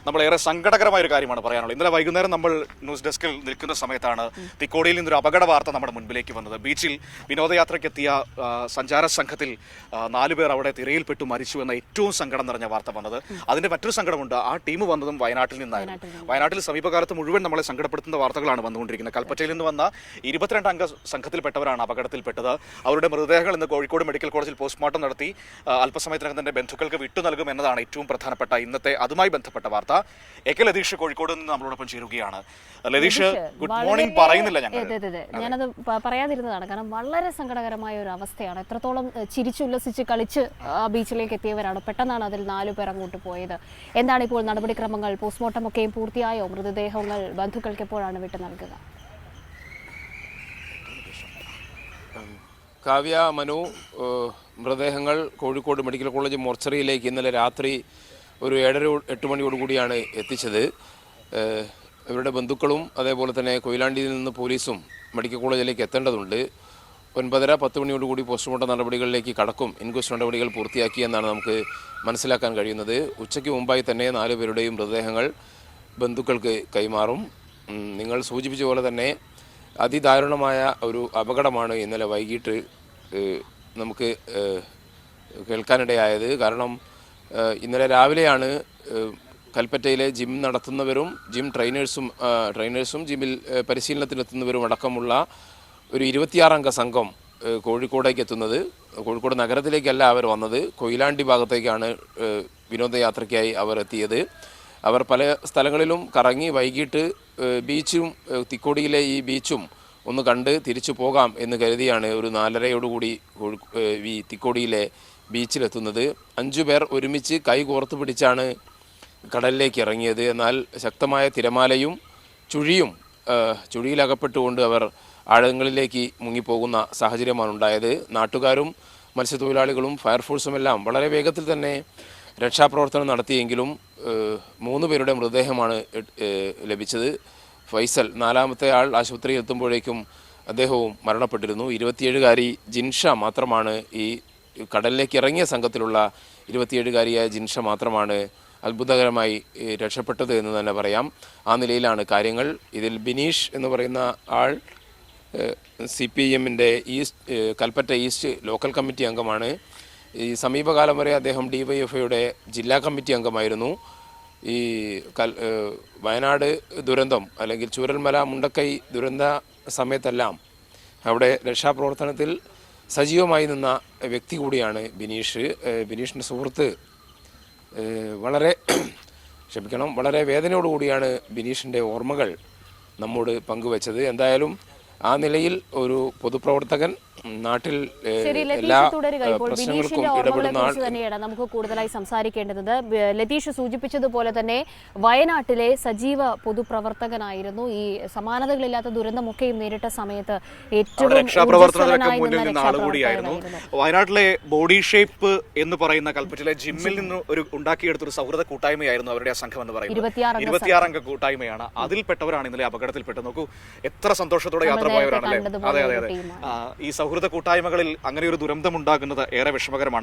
നമ്മളേറെ സങ്കടകരമായ ഒരു കാര്യമാണ് പറയാനുള്ളത്. ഇന്നലെ വൈകുന്നേരം നമ്മൾ ന്യൂസ് ഡെസ്കിൽ നിൽക്കുന്ന സമയത്താണ് തിക്കോടിയിൽ നിന്നൊരു അപകട വാർത്ത നമ്മുടെ മുൻപിലേക്ക് വന്നത്. ബീച്ചിൽ വിനോദയാത്രയ്ക്കെത്തിയ സഞ്ചാര സംഘത്തിൽ 4 പേർ അവിടെ തിരയിൽപ്പെട്ടു മരിച്ചു എന്ന ഏറ്റവും സങ്കടം നിറഞ്ഞ വാർത്ത വന്നത്. അതിന്റെ മറ്റൊരു സങ്കടമുണ്ട്, ആ ടീം വന്നതും വയനാട്ടിൽ നിന്നായിരുന്നു. വയനാട്ടിൽ സമീപകാലത്ത് മുഴുവൻ നമ്മളെ സങ്കടപ്പെടുത്തുന്ന വാർത്തകളാണ് വന്നുകൊണ്ടിരിക്കുന്നത്. കൽപ്പറ്റയിൽ നിന്ന് വന്ന 22 അംഗ സംഘത്തിൽപ്പെട്ടവരാണ് അപകടത്തിൽപ്പെട്ടത്. അവരുടെ മൃതദേഹങ്ങൾ ഇന്ന് കോഴിക്കോട് മെഡിക്കൽ കോളേജിൽ പോസ്റ്റ്മോർട്ടം നടത്തി അല്പസമയത്തിനകം തന്നെ ബന്ധുക്കൾക്ക് വിട്ടു നൽകും എന്നതാണ് ഏറ്റവും പ്രധാനപ്പെട്ട ഇന്നത്തെ അതുമായി ബന്ധപ്പെട്ട വാർത്ത. എ.കെ. ലതീഷ് കോഴിക്കോട് നിന്ന് നമ്മളോടൊപ്പം ചേരുകയാണ്. ലതീഷ്, ഗുഡ് മോർണിംഗ് പറയുന്നില്ല ഞാനത് പറയാതിരുന്നതാണ്, കാരണം വളരെ സങ്കടകരമായ ഒരു അവസ്ഥയാണ്. എത്രത്തോളം ചിരിച്ചുല്ലസിച്ച് കളിച്ച് ബീച്ചിലേക്ക് എത്തിയവരാണ്, പെട്ടെന്നാണ് അതിൽ 4 പേർ അങ്ങോട്ട് പോയത്. എന്താണ് ഇപ്പോൾ നടപടിക്രമങ്ങൾ? പോസ്റ്റ്മോർട്ടം ഒക്കെയും പൂർത്തിയായോ? മൃതദേഹങ്ങൾ ബന്ധുക്കൾക്ക് എപ്പോഴാണ് വിട്ടു നൽകുക? കാവ്യ, മനു, മൃതദേഹങ്ങൾ കോഴിക്കോട് മെഡിക്കൽ കോളേജ് മോർച്ചറിയിലേക്ക് ഇന്നലെ രാത്രി ഒരു 7-8 മണിയോടുകൂടിയാണ് എത്തിച്ചത്. ഇവരുടെ ബന്ധുക്കളും അതേപോലെ തന്നെ കൊയിലാണ്ടിയിൽ നിന്ന് പോലീസും മെഡിക്കൽ കോളേജിലേക്ക് എത്തേണ്ടതുണ്ട്. 9:30-10 മണിയോടുകൂടി പോസ്റ്റ്മോർട്ടം നടപടികളിലേക്ക് കടക്കും. ഇൻക്വസ്റ്റ് നടപടികൾ പൂർത്തിയാക്കിയെന്നാണ് നമുക്ക് മനസ്സിലാക്കാൻ കഴിയുന്നത്. ഉച്ചയ്ക്ക് മുമ്പായി തന്നെ 4 പേരുടെയും മൃതദേഹങ്ങൾ ബന്ധുക്കൾക്ക് കൈമാറും. നിങ്ങൾ സൂചിപ്പിച്ച പോലെ തന്നെ അതിദാരുണമായ ഒരു അപകടമാണ് ഇന്നലെ വൈകിട്ട് നമുക്ക് കേൾക്കാനിടയായത്. കാരണം ഇന്നലെ രാവിലെയാണ് കൽപ്പറ്റയിലെ ജിം നടത്തുന്നവരും ട്രെയിനേഴ്സും ജിമ്മിൽ പരിശീലനത്തിനെത്തുന്നവരും അടക്കമുള്ള ഒരു 26 അംഗ സംഘം കോഴിക്കോടേക്ക് എത്തുന്നത്. കോഴിക്കോട് നഗരത്തിലേക്കല്ല അവർ വന്നത്, കൊയിലാണ്ടി ഭാഗത്തേക്കാണ് വിനോദയാത്രയ്ക്കായി അവർ എത്തിയത്. അവർ പല സ്ഥലങ്ങളിലും കറങ്ങി വൈകിട്ട് ബീച്ചും തിക്കോടിയിലെ ഈ ബീച്ചും ഒന്ന് കണ്ട് തിരിച്ചു പോകാം എന്ന് കരുതിയാണ് ഒരു 4:30 ഈ തിക്കോടിയിലെ ബീച്ചിലെത്തുന്നത്. 5 പേർ ഒരുമിച്ച് കൈ കോർത്ത് പിടിച്ചാണ് കടലിലേക്ക് ഇറങ്ങിയത്. എന്നാൽ ശക്തമായ തിരമാലയും ചുഴിയിലകപ്പെട്ടുകൊണ്ട് അവർ ആഴങ്ങളിലേക്ക് മുങ്ങിപ്പോകുന്ന സാഹചര്യമാണ് ഉണ്ടായത്. നാട്ടുകാരും മത്സ്യത്തൊഴിലാളികളും ഫയർഫോഴ്സുമെല്ലാം വളരെ വേഗത്തിൽ തന്നെ രക്ഷാപ്രവർത്തനം നടത്തിയെങ്കിലും 3 പേരുടെ മൃതദേഹമാണ് ലഭിച്ചത്. ഫൈസൽ, 4ാമത്തെ ആൾ, ആശുപത്രിയിൽ എത്തുമ്പോഴേക്കും അദ്ദേഹവും മരണപ്പെട്ടിരുന്നു. 27-കാരി ജിൻഷ മാത്രമാണ്, ഈ കടലിലേക്ക് ഇറങ്ങിയ സംഘത്തിലുള്ള 27-കാരിയായ ജിൻഷ മാത്രമാണ് അത്ഭുതകരമായി രക്ഷപ്പെട്ടത് എന്ന് തന്നെ പറയാം. ആ നിലയിലാണ് കാര്യങ്ങൾ. ഇതിൽ ബിനീഷ് എന്ന് പറയുന്ന ആൾ CPIMൻ്റെ കൽപ്പറ്റ ഈസ്റ്റ് ലോക്കൽ കമ്മിറ്റി അംഗമാണ്. ഈ സമീപകാലം വരെ അദ്ദേഹം DYFIയുടെ ജില്ലാ കമ്മിറ്റി അംഗമായിരുന്നു. ഈ വയനാട് ദുരന്തം അല്ലെങ്കിൽ ചൂരൽമല മുണ്ടക്കൈ ദുരന്ത സമയത്തെല്ലാം അവിടെ രക്ഷാപ്രവർത്തനത്തിൽ സജീവമായി നിന്ന വ്യക്തി കൂടിയാണ് ബിനീഷ്. ബിനീഷിൻ്റെ സുഹൃത്ത് വളരെ വേദനയോടുകൂടിയാണ് ബിനീഷിൻ്റെ ഓർമ്മകൾ നമ്മോട് പങ്കുവച്ചത്. എന്തായാലും ആ നിലയിൽ ഒരു പൊതുപ്രവർത്തകൻ നാട്ടിൽ എല്ലാ പ്രശ്നങ്ങൾക്കും ഇടപെടുന്ന തന്നെയാണ് നമുക്ക് കൂടുതലായി സംസാരിക്കേണ്ടത്. ലതീഷ് സൂചിപ്പിച്ചതുപോലെ തന്നെ വയനാട്ടിലെ സജീവ പൊതുപ്രവർത്തകനായിരുന്നു. ഈ സമാനതകളില്ലാത്ത ദുരന്തമൊക്കെയും നേരിട്ട സമയത്ത് ഏറ്റവും വയനാട്ടിലെ ബോഡി ഷേപ്പ് എന്ന് പറയുന്ന കൽപ്പറ്റയിലെ ജിമ്മിൽ നിന്ന് ഉണ്ടാക്കിയെടുത്തൊരു സൗഹൃദ കൂട്ടായ്മയായിരുന്നു അവരുടെ ആ സംഘം എന്ന് പറയുന്നത്. 26 അംഗ കൂട്ടായ്മയാണ്. അതിൽപ്പെട്ടവരാണ് ഇന്നലെ അപകടത്തിൽപ്പെട്ടത്. നോക്കൂ, എത്ര സന്തോഷത്തോടെ യാത്ര പോയവരാണല്ലേ. അതെ. ഈ സൗഹൃദ കൂട്ടായ്മകളിൽ അങ്ങനെ ഒരു ദുരന്തം ഉണ്ടാകുന്നത് ഏറെ വിഷമകരമാണ്.